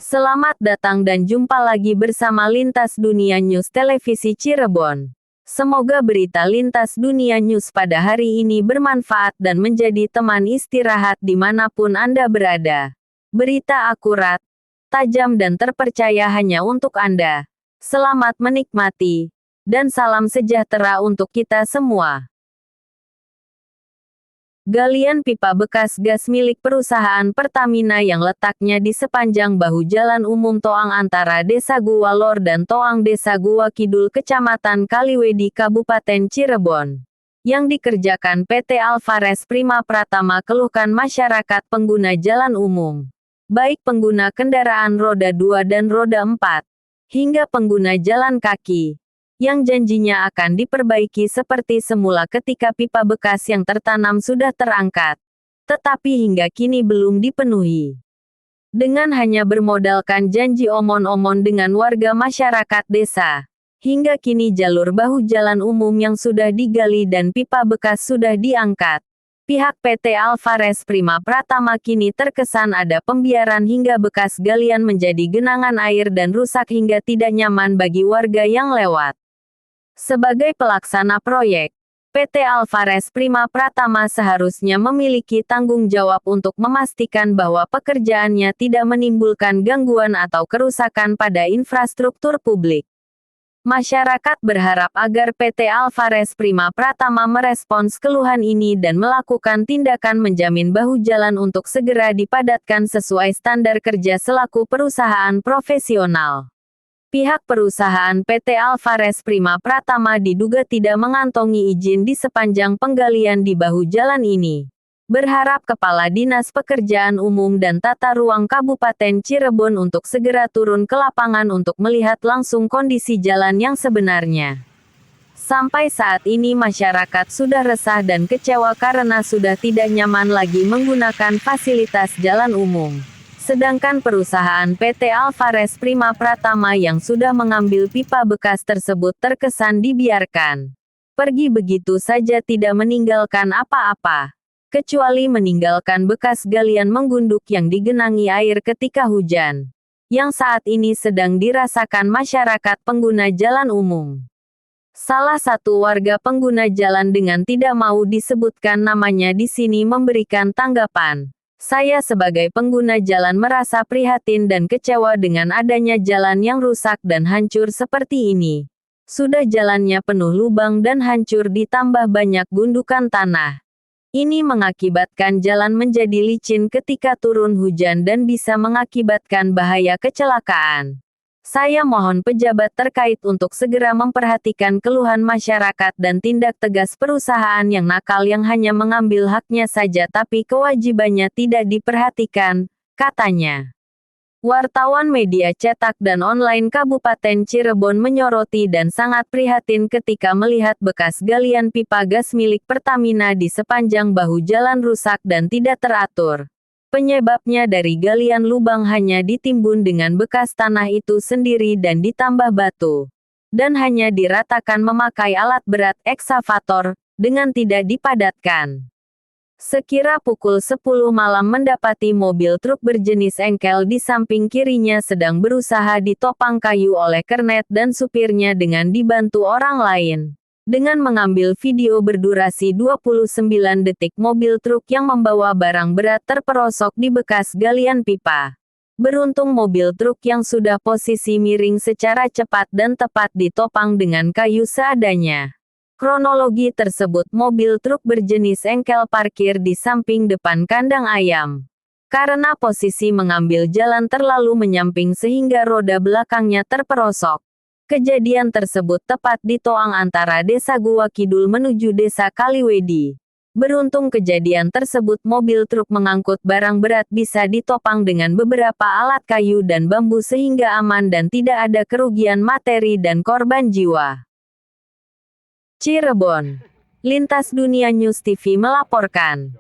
Selamat datang dan jumpa lagi bersama Lintas Dunia News Televisi Cirebon. Semoga berita Lintas Dunia News pada hari ini bermanfaat dan menjadi teman istirahat dimanapun Anda berada. Berita akurat, tajam dan terpercaya hanya untuk Anda. Selamat menikmati, dan salam sejahtera untuk kita semua. Galian pipa bekas gas milik perusahaan Pertamina yang letaknya di sepanjang bahu jalan umum Toang antara Desa Gua Lor dan Toang Desa Gua Kidul Kecamatan Kaliwedi Kabupaten Cirebon, yang dikerjakan PT Alvarez Prima Pratama keluhkan masyarakat pengguna jalan umum, baik pengguna kendaraan roda 2 dan roda 4, hingga pengguna jalan kaki, yang janjinya akan diperbaiki seperti semula ketika pipa bekas yang tertanam sudah terangkat, tetapi hingga kini belum dipenuhi. Dengan hanya bermodalkan janji omon-omon dengan warga masyarakat desa, hingga kini jalur bahu jalan umum yang sudah digali dan pipa bekas sudah diangkat, pihak PT Alvarez Prima Pratama kini terkesan ada pembiaran hingga bekas galian menjadi genangan air dan rusak hingga tidak nyaman bagi warga yang lewat. Sebagai pelaksana proyek, PT Alvarez Prima Pratama seharusnya memiliki tanggung jawab untuk memastikan bahwa pekerjaannya tidak menimbulkan gangguan atau kerusakan pada infrastruktur publik. Masyarakat berharap agar PT Alvarez Prima Pratama merespons keluhan ini dan melakukan tindakan menjamin bahu jalan untuk segera dipadatkan sesuai standar kerja selaku perusahaan profesional. Pihak perusahaan PT Alvarez Prima Pratama diduga tidak mengantongi izin di sepanjang penggalian di bahu jalan ini. Berharap Kepala Dinas Pekerjaan Umum dan Tata Ruang Kabupaten Cirebon untuk segera turun ke lapangan untuk melihat langsung kondisi jalan yang sebenarnya. Sampai saat ini masyarakat sudah resah dan kecewa karena sudah tidak nyaman lagi menggunakan fasilitas jalan umum. Sedangkan perusahaan PT Alvarez Prima Pratama yang sudah mengambil pipa bekas tersebut terkesan dibiarkan pergi begitu saja tidak meninggalkan apa-apa, kecuali meninggalkan bekas galian menggunduk yang digenangi air ketika hujan, yang saat ini sedang dirasakan masyarakat pengguna jalan umum. Salah satu warga pengguna jalan dengan tidak mau disebutkan namanya di sini memberikan tanggapan. Saya sebagai pengguna jalan merasa prihatin dan kecewa dengan adanya jalan yang rusak dan hancur seperti ini. Sudah jalannya penuh lubang dan hancur ditambah banyak gundukan tanah. Ini mengakibatkan jalan menjadi licin ketika turun hujan dan bisa mengakibatkan bahaya kecelakaan. Saya mohon pejabat terkait untuk segera memperhatikan keluhan masyarakat dan tindak tegas perusahaan yang nakal yang hanya mengambil haknya saja tapi kewajibannya tidak diperhatikan, katanya. Wartawan media cetak dan online Kabupaten Cirebon menyoroti dan sangat prihatin ketika melihat bekas galian pipa gas milik Pertamina di sepanjang bahu jalan rusak dan tidak teratur. Penyebabnya dari galian lubang hanya ditimbun dengan bekas tanah itu sendiri dan ditambah batu. Dan hanya diratakan memakai alat berat eksavator, dengan tidak dipadatkan. Sekira pukul 10 malam mendapati mobil truk berjenis engkel di samping kirinya sedang berusaha ditopang kayu oleh kernet dan supirnya dengan dibantu orang lain. Dengan mengambil video berdurasi 29 detik mobil truk yang membawa barang berat terperosok di bekas galian pipa. Beruntung mobil truk yang sudah posisi miring secara cepat dan tepat ditopang dengan kayu seadanya. Kronologi tersebut mobil truk berjenis engkel parkir di samping depan kandang ayam. Karena posisi mengambil jalan terlalu menyamping sehingga roda belakangnya terperosok. Kejadian tersebut tepat di Toang antara Desa Gua Kidul menuju Desa Kaliwedi. Beruntung kejadian tersebut mobil truk mengangkut barang berat bisa ditopang dengan beberapa alat kayu dan bambu sehingga aman dan tidak ada kerugian materi dan korban jiwa. Cirebon, Lintas Dunia News TV melaporkan.